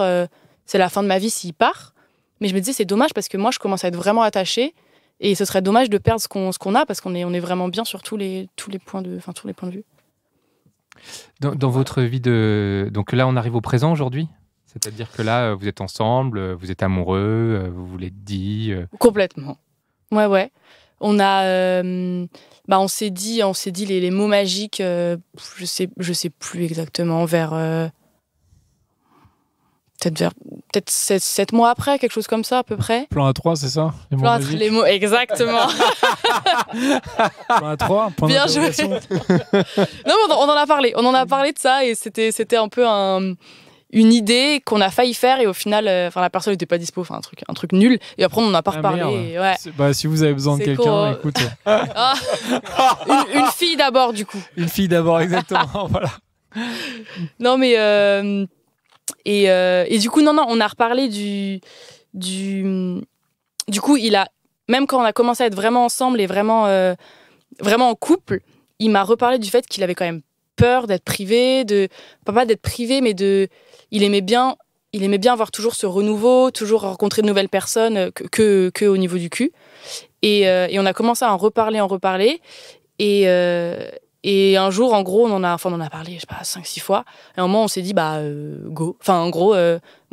Speaker 4: c'est la fin de ma vie s'il part. Mais je me disais c'est dommage parce que moi, je commence à être vraiment attachée et ce serait dommage de perdre ce qu'on a parce qu'on est vraiment bien sur tous les points de vue.
Speaker 2: Dans votre vie donc là, on arrive au présent aujourd'hui ? C'est-à-dire que là, vous êtes ensemble, vous êtes amoureux, vous vous l'êtes dit.
Speaker 4: Complètement. Ouais. On a, on s'est dit les mots magiques. Je sais plus exactement peut-être 7 mois après, quelque chose comme ça à peu près.
Speaker 3: Plan A3, c'est ça ?
Speaker 4: Les mots exactement.
Speaker 3: Plan A3, point
Speaker 4: Bien joué. Non, on en a parlé de ça et c'était un peu une idée qu'on a failli faire et au final la personne n'était pas dispo, un truc nul et après on n'en a pas reparlé. Ouais.
Speaker 3: Si vous avez besoin de quelqu'un, écoute.
Speaker 4: Une fille d'abord du coup.
Speaker 3: Une fille d'abord, exactement. Voilà.
Speaker 4: Non mais et du coup non, on a reparlé du coup il a, même quand on a commencé à être vraiment ensemble et vraiment en couple, il m'a reparlé du fait qu'il avait quand même peur d'être privé, pas d'être privé, mais il aimait bien avoir toujours ce renouveau, toujours rencontrer de nouvelles personnes que au niveau du cul. Et on a commencé à en reparler. Et un jour, en gros, on en a parlé, je sais pas, 5-6 fois. Et à un moment, on s'est dit, go. Enfin, en gros,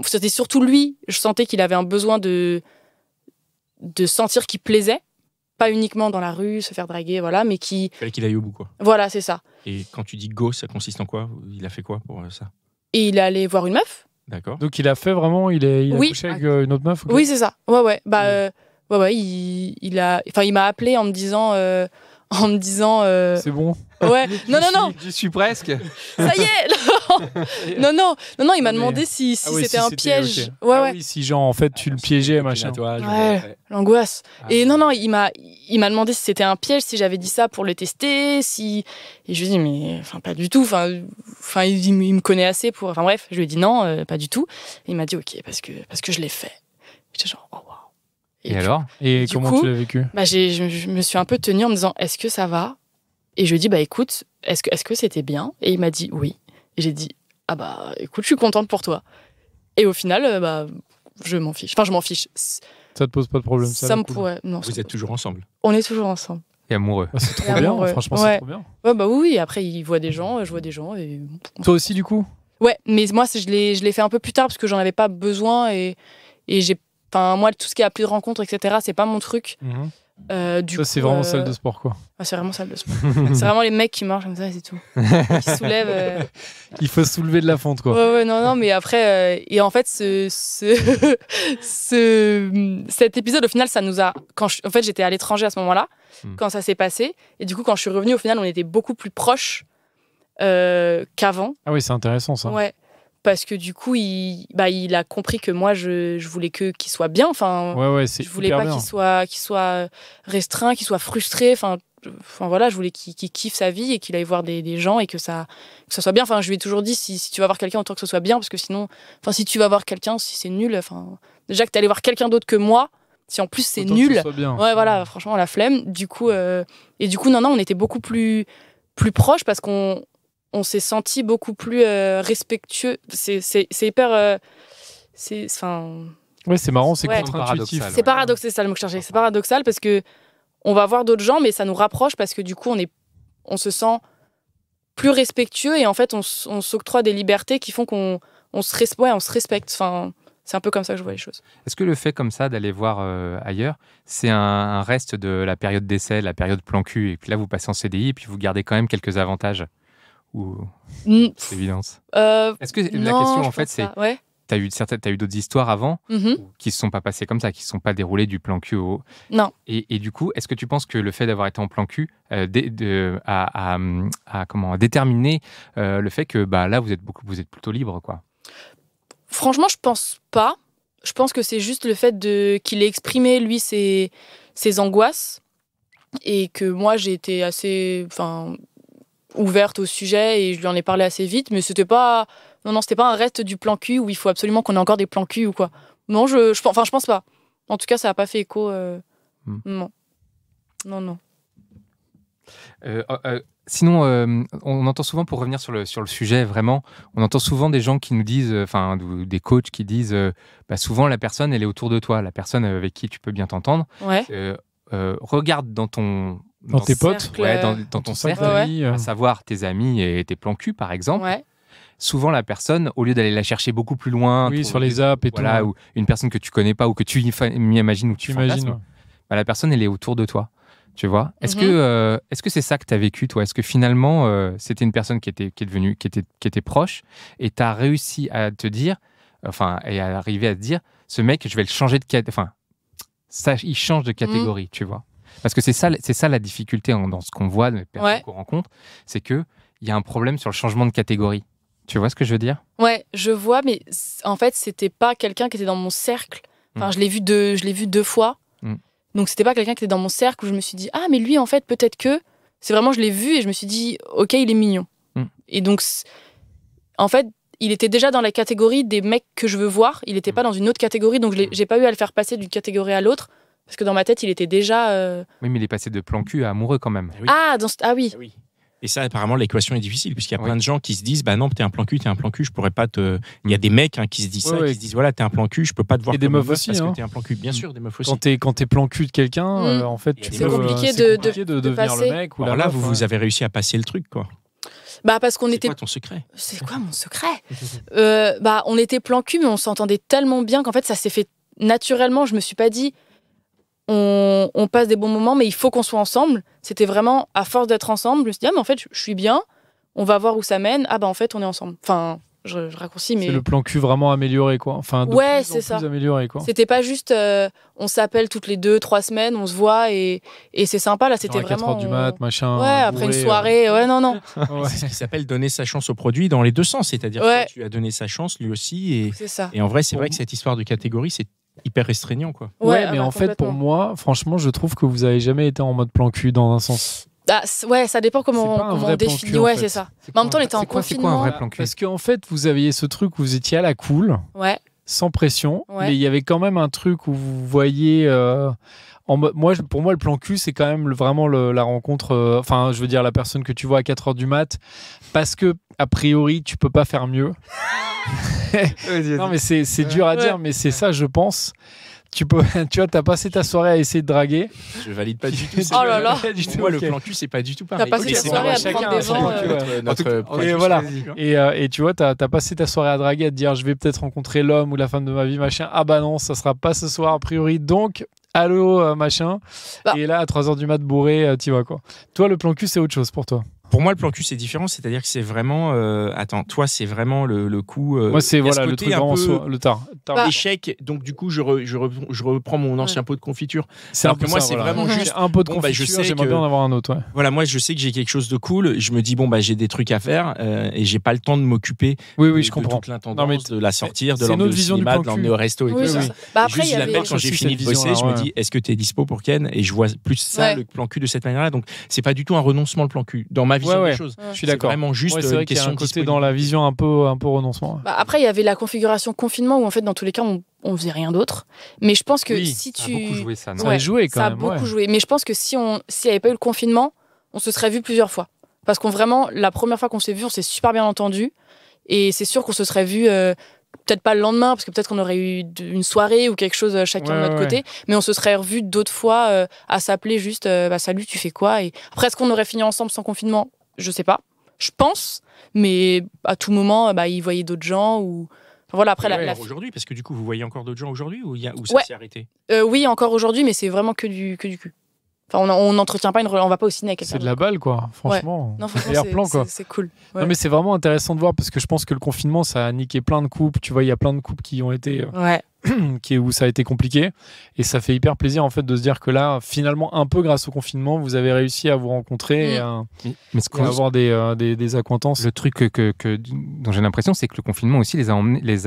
Speaker 4: c'était surtout lui. Je sentais qu'il avait un besoin de sentir qu'il plaisait. Pas uniquement dans la rue, se faire draguer, voilà, mais
Speaker 5: Il fallait qu'il aille au bout, quoi.
Speaker 4: Voilà, c'est ça.
Speaker 5: Et quand tu dis go, ça consiste en quoi ? Il a fait quoi pour ça ?
Speaker 4: Et il est allé voir une meuf.
Speaker 5: D'accord.
Speaker 3: Donc il a fait vraiment, il a couché avec une autre meuf ? Okay.
Speaker 4: Oui, c'est ça. Ouais. Il m'a appelé en me disant...
Speaker 3: C'est bon.
Speaker 4: Ouais. Non.
Speaker 2: J'y suis presque.
Speaker 4: Ça y est. Non. Il m'a demandé si c'était un piège.
Speaker 3: Okay. Ouais. Oui, si genre en fait tu le piégeais, machin.
Speaker 4: Ouais. L'angoisse. Et non, il m'a demandé si c'était un piège, si j'avais dit ça pour le tester, si. Et je lui ai dit mais pas du tout. Il me connaît assez pour. Enfin bref, je lui ai dit non, pas du tout. Et il m'a dit ok parce que je l'ai fait. J'étais genre oh wow.
Speaker 2: Et alors ?
Speaker 3: Et comment tu l'as vécu ?
Speaker 4: Je me suis un peu tenue en me disant est-ce que ça va ? Et je lui ai dit écoute, est-ce que c'était bien ? Et il m'a dit oui. Et j'ai dit écoute, je suis contente pour toi. Et au final je m'en fiche. Enfin, je m'en fiche.
Speaker 3: Ça te pose pas de problème, ça
Speaker 4: me pourrait. Non.
Speaker 5: Vous êtes toujours ensemble ?
Speaker 4: On est toujours ensemble.
Speaker 2: Et amoureux.
Speaker 3: C'est trop bien, franchement, c'est trop bien.
Speaker 4: Ouais, oui, après il voit des gens, je vois des gens et
Speaker 3: toi aussi du coup ?
Speaker 4: Ouais, mais moi je l'ai fait un peu plus tard parce que j'en avais pas besoin et j'ai moi, tout ce qui est appli de rencontre, etc., c'est pas mon truc.
Speaker 3: Ça, c'est vraiment salle de sport, quoi.
Speaker 4: C'est vraiment salle de sport. C'est vraiment les mecs qui marchent comme ça, c'est tout. Qui soulèvent.
Speaker 3: Il faut soulever de la fonte, quoi.
Speaker 4: Ouais, non, mais après... et en fait, cet épisode, au final, ça nous a... En fait, j'étais à l'étranger à ce moment-là, quand ça s'est passé. Et du coup, quand je suis revenue, au final, on était beaucoup plus proches qu'avant.
Speaker 3: Ah oui, c'est intéressant, ça.
Speaker 4: Ouais. Parce que du coup, il a compris que moi, je voulais qu'il soit bien. Enfin, je voulais pas qu'il soit restreint, qu'il soit frustré. Enfin, voilà, je voulais qu'il kiffe sa vie et qu'il aille voir des gens et que ça soit bien. Enfin, je lui ai toujours dit si tu vas voir quelqu'un, autant que ce soit bien, parce que sinon, si tu vas voir quelqu'un, si c'est nul, déjà que tu allé voir quelqu'un d'autre que moi, si en plus c'est autant nul, ouais, voilà, franchement, la flemme. Du coup, non, on était beaucoup plus proches parce qu'on s'est senti beaucoup plus respectueux. C'est hyper...
Speaker 3: Ouais, c'est marrant, c'est contre-intuitif.
Speaker 4: C'est paradoxal, c'est ça le mot que je cherchais. C'est paradoxal parce que on va voir d'autres gens, mais ça nous rapproche parce que du coup, on se sent plus respectueux et en fait, on s'octroie des libertés qui font qu'on se respecte. Enfin, C'est un peu comme ça que je vois les choses.
Speaker 2: Est-ce que le fait comme ça d'aller voir ailleurs, c'est un reste de la période d'essai, la période plan cul, et puis là vous passez en CDI et puis vous gardez quand même quelques avantages ou c'est évidence. Est-ce que la question en fait c'est,
Speaker 4: ouais.
Speaker 2: t'as eu d'autres histoires avant qui se sont pas passées comme ça, qui se sont pas déroulées du plan cul au...
Speaker 4: Non.
Speaker 2: Et du coup, est-ce que tu penses que le fait d'avoir été en plan cul a déterminé le fait que là vous êtes plutôt libre, quoi?
Speaker 4: Franchement, je pense pas. Je pense que c'est juste le fait qu'il ait exprimé, lui, ses angoisses et que moi, j'ai été assez ouverte au sujet et je lui en ai parlé assez vite. Mais c'était pas... Non, c'était pas un reste du plan cul où il faut absolument qu'on ait encore des plans cul ou quoi. Non, je pense pas. En tout cas, ça n'a pas fait écho. Non.
Speaker 2: Sinon, on entend souvent, pour revenir sur le sujet, vraiment, on entend souvent des gens qui nous disent, des coachs qui disent, souvent la personne, elle est autour de toi, la personne avec qui tu peux bien t'entendre.
Speaker 4: Ouais.
Speaker 2: Regarde dans
Speaker 3: tes potes,
Speaker 4: cercle,
Speaker 2: dans ton cercle,
Speaker 3: d'amis,
Speaker 2: à savoir tes amis et tes plans cul, par exemple.
Speaker 4: Ouais.
Speaker 2: Souvent, la personne, au lieu d'aller la chercher beaucoup plus loin,
Speaker 3: sur les apps et tout.
Speaker 2: Ou une personne que tu connais pas ou que tu imagines ou tu fantasmes, la personne, elle est autour de toi. Tu vois, est-ce que c'est ça que tu as vécu, toi? Est-ce que finalement, c'était une personne qui était proche et tu as réussi à te dire, et à arriver à te dire, ce mec, je vais le changer de catégorie. Il change de catégorie, tu vois. Parce que c'est ça la difficulté dans ce qu'on voit, les personnes qu'on rencontre, c'est qu'il y a un problème sur le changement de catégorie. Tu vois ce que je veux dire? Ouais,
Speaker 4: je vois, mais en fait, c'était pas quelqu'un qui était dans mon cercle. Je l'ai vu 2 fois. Donc, c'était pas quelqu'un qui était dans mon cercle où je me suis dit, ah, mais lui, en fait, peut-être que. C'est vraiment, je l'ai vu et je me suis dit, ok, il est mignon. Et donc, en fait, il était déjà dans la catégorie des mecs que je veux voir. Il était pas dans une autre catégorie. Donc, j'ai pas eu à le faire passer d'une catégorie à l'autre. Parce que dans ma tête, il était déjà.
Speaker 2: Oui, mais il est passé de plan cul à amoureux quand même.
Speaker 4: Oui.
Speaker 5: Oui. Et ça, apparemment, l'équation est difficile, puisqu'il y a plein de gens qui se disent, non, t'es un plan cul, je pourrais pas te. Il y a des mecs qui se disent ça, qui se disent, voilà, t'es un plan cul, je peux pas te voir.
Speaker 3: Et des meufs aussi,
Speaker 5: parce que t'es un plan cul. Bien sûr, des meufs aussi.
Speaker 3: Quand t'es plan cul de quelqu'un, en fait,
Speaker 4: c'est compliqué de
Speaker 3: devenir
Speaker 4: passer.
Speaker 3: le mec ou
Speaker 5: alors
Speaker 3: la
Speaker 5: là,
Speaker 3: meuf,
Speaker 5: vous avez réussi à passer le truc, quoi.
Speaker 4: Parce qu'on était.
Speaker 5: C'est quoi ton secret?
Speaker 4: C'est quoi mon secret? On était plan cul, mais on s'entendait tellement bien qu'en fait, ça s'est fait naturellement. Je me suis pas dit. On passe des bons moments, mais il faut qu'on soit ensemble. C'était vraiment, à force d'être ensemble, je me suis dit, mais en fait, je suis bien, on va voir où ça mène. En fait, on est ensemble. Je raccourcis, mais...
Speaker 3: C'est le plan cul vraiment amélioré, quoi.
Speaker 4: C'est ça.
Speaker 3: Plus amélioré, quoi.
Speaker 4: C'était pas juste, on s'appelle toutes les 2-3 semaines, on se voit, et c'est sympa, là, c'était
Speaker 3: genre à
Speaker 4: vraiment...
Speaker 3: 4h du mat, machin...
Speaker 4: Ouais, après une soirée, non.
Speaker 5: C'est ce qui s'appelle donner sa chance au produit dans les deux sens. C'est-à-dire que tu as donné sa chance, lui aussi,
Speaker 4: c'est ça.
Speaker 5: Et en vrai, c'est vrai que cette histoire de catégorie, c'est hyper restreignant, quoi.
Speaker 3: Mais en fait, pour moi, franchement, je trouve que vous avez jamais été en mode plan cul dans un sens.
Speaker 4: Ça dépend comment on définit.
Speaker 3: Cul, en fait.
Speaker 4: C'est ça. En même temps, on était en confinement.
Speaker 2: C'est quoi un vrai plan cul?
Speaker 3: Parce qu'en fait, vous aviez ce truc où vous étiez à la cool, sans pression, mais il y avait quand même un truc où vous voyez... pour moi, le plan cul, c'est quand même vraiment la rencontre... je veux dire, la personne que tu vois à 4h du mat, parce que, a priori, tu peux pas faire mieux. Non, mais c'est dur à dire, mais c'est ça, je pense. Tu vois, t'as passé ta soirée à essayer de draguer.
Speaker 5: Je valide pas du tout.
Speaker 4: Oh là là.
Speaker 5: Moi, le plan cul, c'est pas du tout pareil.
Speaker 4: T'as passé ta soirée à prendre des vents.
Speaker 3: Et voilà. Et tu vois, t'as passé ta soirée à draguer, à te dire, je vais peut-être rencontrer l'homme ou la femme de ma vie, machin. Ah bah non, ça sera pas ce soir a priori. Donc, allô, machin. Et là, à 3h du mat bourré, t'y vas, quoi. Toi, le plan cul, c'est autre chose pour toi.
Speaker 5: Pour moi, le plan cul, c'est différent. C'est-à-dire que c'est vraiment... toi, c'est vraiment le coup...
Speaker 3: Moi, c'est le truc vraiment le tard.
Speaker 5: L'échec. Donc, du coup, je reprends mon ancien pot de confiture.
Speaker 3: C'est
Speaker 5: alors que moi, c'est vraiment juste...
Speaker 3: un pot de confiture, j'aimerais bien en avoir un autre. Ouais.
Speaker 5: Voilà, moi, je sais que j'ai quelque chose de cool. Je me dis, j'ai des trucs à faire et j'ai pas le temps de m'occuper
Speaker 3: je comprends.
Speaker 5: De toute l'intendance, de la sortir, de l'emmener au cinéma, de l'emmener au resto et tout ça.
Speaker 4: Après,
Speaker 5: je l'appelle quand j'ai fini de bosser. Je me dis, est-ce que tu es dispo pour Ken? Et je vois plus ça, le plan cul de cette manière-là. Donc, c'est pas du tout un renoncement, le plan cul. Dans ma vision des choses.
Speaker 3: Je suis d'accord.
Speaker 5: C'est vraiment juste
Speaker 3: c'est vrai qu'il y a un côté dans la vision un peu renoncement.
Speaker 4: Après, il y avait la configuration confinement où en fait, dans tous les cas, on faisait rien d'autre. Mais je pense que si tu...
Speaker 2: Ça a beaucoup joué, ça.
Speaker 3: Ça a joué quand même.
Speaker 4: Ça a beaucoup joué. Mais je pense que s'il n'y avait pas eu le confinement, on se serait vu plusieurs fois. Parce qu'on vraiment, la première fois qu'on s'est vu, on s'est super bien entendu. Et c'est sûr qu'on se serait vu... peut-être pas le lendemain, parce que peut-être qu'on aurait eu une soirée ou quelque chose chacun de notre côté, mais on se serait revus d'autres fois à s'appeler juste salut, tu fais quoi? Et après, est-ce qu'on aurait fini ensemble sans confinement? Je sais pas. Je pense, mais à tout moment, il voyait d'autres gens ou Voilà, après,
Speaker 5: aujourd'hui, parce que du coup, vous voyez encore d'autres gens aujourd'hui ou ça s'est arrêté?
Speaker 4: Oui, encore aujourd'hui, mais c'est vraiment que du cul. Enfin, on n'entretient pas on va pas au ciné avec quelqu'un.
Speaker 3: C'est de la balle, quoi. Franchement.
Speaker 4: Non, franchement, c'est cool. Ouais.
Speaker 3: Non, mais c'est vraiment intéressant de voir parce que je pense que le confinement, ça a niqué plein de couples. Tu vois, il y a plein de couples qui ont été. Où ça a été compliqué. Et ça fait hyper plaisir, en fait, de se dire que là, finalement, un peu grâce au confinement, vous avez réussi à vous rencontrer et à avoir des acquaintances.
Speaker 2: Le truc dont j'ai l'impression, c'est que le confinement aussi les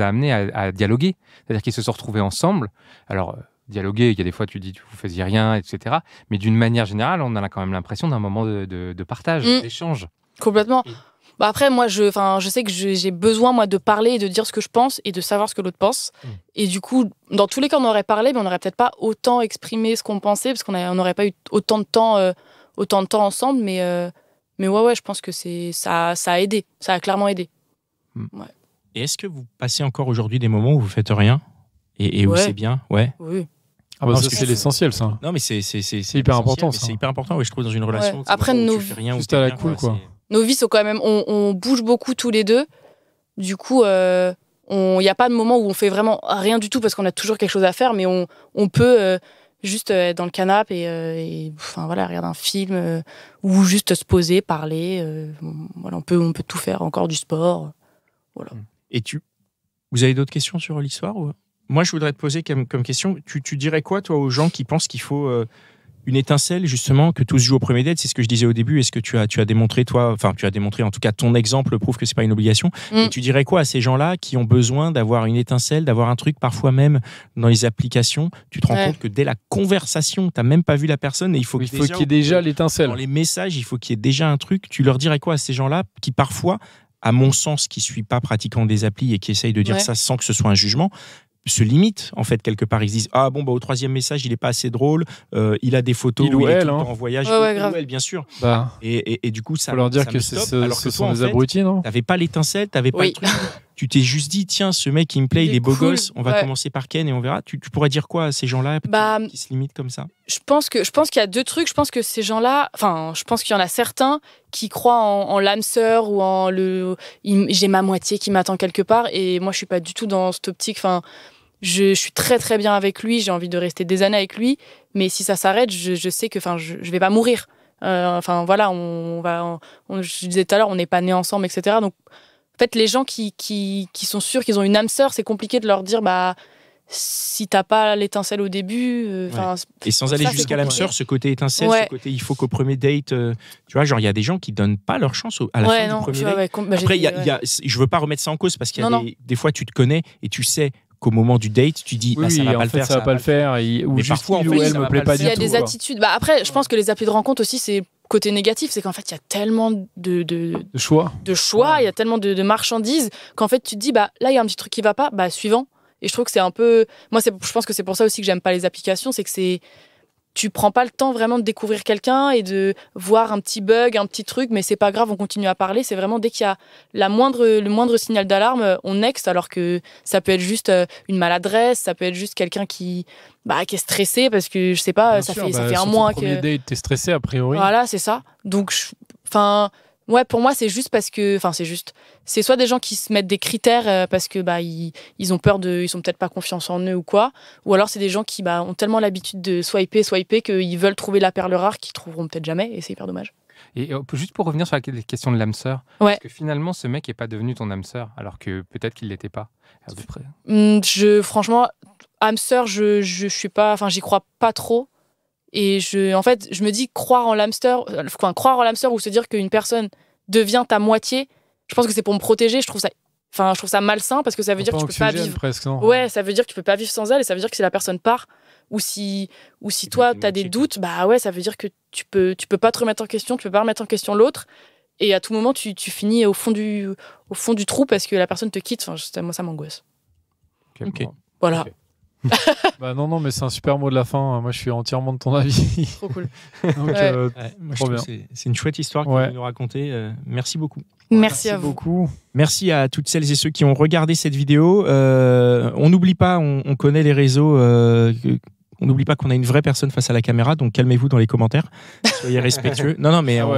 Speaker 2: a amenés à dialoguer. C'est-à-dire qu'ils se sont retrouvés ensemble. Alors, dialoguer, il y a des fois tu dis vous faisiez rien, etc. Mais d'une manière générale, on a quand même l'impression d'un moment de partage, d'échange.
Speaker 4: Complètement. Bah après, moi, je sais que j'ai besoin, moi, de parler et de dire ce que je pense et de savoir ce que l'autre pense. Et du coup, dans tous les cas, on aurait parlé, mais on n'aurait peut-être pas autant exprimé ce qu'on pensait parce qu'on n'aurait pas eu autant de temps ensemble. Mais ouais, je pense que ça a aidé. Ça a clairement aidé. Ouais.
Speaker 5: Et est-ce que vous passez encore aujourd'hui des moments où vous faites rien et où c'est bien? Ouais.
Speaker 4: Oui.
Speaker 3: Ah bah ça, c'est l'essentiel, ça.
Speaker 5: Non, mais c'est
Speaker 3: hyper important, ça.
Speaker 5: C'est hyper important, je trouve, dans une relation.
Speaker 4: Ouais. Après,
Speaker 3: juste à la cool, quoi.
Speaker 4: Nos vies sont quand même... On bouge beaucoup tous les deux. Du coup, il n'y a pas de moment où on fait vraiment rien du tout parce qu'on a toujours quelque chose à faire, mais on peut juste être dans le canapé et regarder un film ou juste se poser, parler. Voilà, on peut tout faire, encore du sport. Voilà.
Speaker 5: Et vous avez d'autres questions sur l'histoire ou... Moi, je voudrais te poser comme question, tu dirais quoi, toi, aux gens qui pensent qu'il faut une étincelle, justement, que tout se joue au premier date? C'est ce que je disais au début. Est-ce que tu as démontré, toi, enfin, tu as démontré, en tout cas, ton exemple prouve que c'est pas une obligation. Et tu dirais quoi à ces gens-là qui ont besoin d'avoir une étincelle, d'avoir un truc, parfois même dans les applications, tu te rends compte que dès la conversation, tu n'as même pas vu la personne et il faut qu'il y ait déjà l'étincelle. Dans les messages, il faut qu'il y ait déjà un truc. Tu leur dirais quoi à ces gens-là qui, parfois, à mon sens, qui ne suis pas pratiquant des applis et qui essayent de dire ça sans que ce soit un jugement, se limite en fait quelque part. Ils se disent au troisième message il est pas assez drôle, il a des photos il est tout le temps en voyage, ou elle bien sûr. Et du coup ça
Speaker 3: faut leur dire que ce sont des abrutis, non?
Speaker 5: T'avais pas l'étincelle, t'avais pas le truc. Tu t'es juste dit tiens, ce mec il me plaît, il est beau gosse, on va commencer par Ken et on verra. Tu pourrais dire quoi à ces gens-là qui se limitent comme ça?
Speaker 4: Je pense qu'il y a deux trucs. Je pense que ces gens-là, je pense qu'il y en a certains qui croient en l'âme sœur ou en j'ai ma moitié qui m'attend quelque part, et moi je suis pas du tout dans cette optique. Je suis très très bien avec lui, j'ai envie de rester des années avec lui, mais si ça s'arrête, je sais que je vais pas mourir. Voilà, je disais tout à l'heure, on n'est pas nés ensemble, etc. Donc en fait, les gens qui sont sûrs qu'ils ont une âme sœur, c'est compliqué de leur dire si t'as pas l'étincelle au début.
Speaker 5: Et sans aller jusqu'à l'âme sœur, ce côté étincelle, ce côté il faut qu'au premier date, tu vois, genre il y a des gens qui donnent pas leur chance à la fin du premier date. Après, je veux pas remettre ça en cause parce qu'il y a des fois tu te connais et tu sais qu'au moment du date, tu dis ça va pas le faire,
Speaker 3: ça va pas le faire, ou juste il ou elle me plaît pas du tout.
Speaker 4: Il y a des attitudes. Après, je pense que les applis de rencontre aussi, c'est côté négatif, c'est qu'en fait, il y a tellement de choix. Il y a tellement de marchandises qu'en fait, tu te dis là, il y a un petit truc qui va pas, suivant. Et je trouve que c'est un peu... Moi, je pense que c'est pour ça aussi que j'aime pas les applications, c'est que tu prends pas le temps vraiment de découvrir quelqu'un et de voir un petit bug, un petit truc, mais c'est pas grave, on continue à parler. C'est vraiment dès qu'il y a le moindre signal d'alarme, on next, alors que ça peut être juste une maladresse, ça peut être juste quelqu'un qui est stressé parce que, je sais pas, ça fait un mois que...
Speaker 3: Premier date, t'es stressé a priori.
Speaker 4: Voilà, c'est ça. Donc, ouais, pour moi, c'est juste parce que... c'est soit des gens qui se mettent des critères parce que ils ont peur ils sont peut-être pas confiance en eux ou quoi, ou alors c'est des gens qui ont tellement l'habitude de swiper qu'ils veulent trouver la perle rare qu'ils trouveront peut-être jamais, et c'est hyper dommage.
Speaker 2: Et juste pour revenir sur la question de l'âme sœur, parce que finalement, ce mec est pas devenu ton âme sœur, alors que peut-être qu'il l'était pas, à peu près.
Speaker 4: Franchement, âme sœur, je suis pas... j'y crois pas trop. Et en fait, je me dis croire en l'âme sœur ou se dire qu'une personne devient ta moitié, je pense que c'est pour me protéger. Je trouve ça malsain parce que ça veut dire que tu peux pas vivre.
Speaker 3: Presque, non?
Speaker 4: Ouais, ça veut dire que tu peux pas vivre sans elle, et ça veut dire que si la personne part ou si toi t'as des doutes, ça veut dire que tu peux pas te remettre en question, tu peux pas remettre en question l'autre, et à tout moment tu finis au fond du trou parce que la personne te quitte. Moi ça m'angoisse.
Speaker 5: Ok.
Speaker 4: Voilà.
Speaker 3: Okay. Non, mais c'est un super mot de la fin. Moi, je suis entièrement de ton avis.
Speaker 4: Trop cool.
Speaker 5: Donc, moi, je trouve c'est une chouette histoire que vous nous racontez. Merci beaucoup.
Speaker 4: Merci à vous.
Speaker 3: Beaucoup.
Speaker 5: Merci à toutes celles et ceux qui ont regardé cette vidéo. On n'oublie pas, on connaît les réseaux. On n'oublie pas qu'on a une vraie personne face à la caméra, donc calmez-vous dans les commentaires. Soyez respectueux. Non, mais on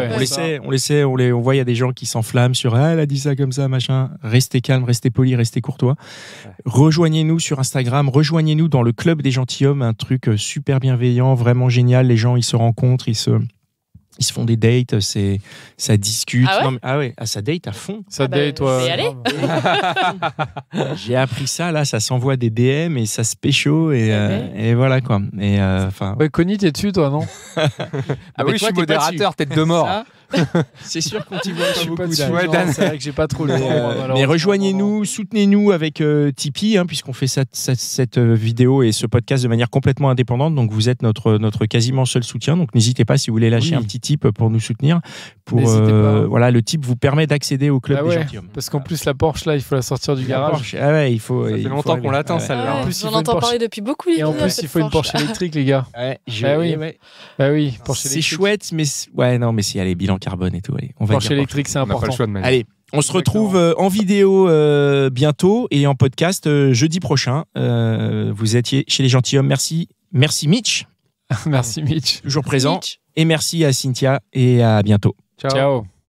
Speaker 5: voit, il y a des gens qui s'enflamment sur elle a dit ça comme ça, machin. Restez calme, restez poli, restez courtois. Ouais. Rejoignez-nous sur Instagram, rejoignez-nous dans le club des gentilshommes, un truc super bienveillant, vraiment génial. Les gens, ils se rencontrent, ils se font des dates, ça discute.
Speaker 4: Ah ouais,
Speaker 5: ça date à fond.
Speaker 3: Ça date, toi.
Speaker 5: J'ai appris ça, là, ça s'envoie des DM et ça se pécho et voilà quoi. Et
Speaker 3: Connie, t'es dessus, toi, non?
Speaker 2: Oui, je suis modérateur, tête de mort.
Speaker 5: C'est sûr qu'on t'y voit pas beaucoup.
Speaker 3: C'est vrai que j'ai pas trop le temps.
Speaker 5: Mais rejoignez-nous, soutenez-nous avec Tipeee, puisqu'on fait cette vidéo et ce podcast de manière complètement indépendante. Donc vous êtes notre quasiment seul soutien. Donc n'hésitez pas si vous voulez lâcher un petit tip pour nous soutenir. Voilà, le tip vous permet d'accéder au club des gentilshommes.
Speaker 3: Parce qu'en plus la Porsche là, il faut la sortir du garage.
Speaker 5: Il faut.
Speaker 2: Ça fait longtemps qu'on l'attend celle-là.
Speaker 4: En plus, on entend parler depuis beaucoup.
Speaker 3: Et en plus, il faut une Porsche électrique, les gars. Oui.
Speaker 5: C'est chouette, mais si elle est bilan carbone et tout. On va
Speaker 3: Porsche électrique, c'est important.
Speaker 5: Allez, on se retrouve en vidéo bientôt et en podcast jeudi prochain. Vous étiez chez les gentilshommes. Merci Mitch.
Speaker 3: Merci Mitch.
Speaker 5: Toujours présent. Et merci à Cynthia et à bientôt.
Speaker 3: Ciao.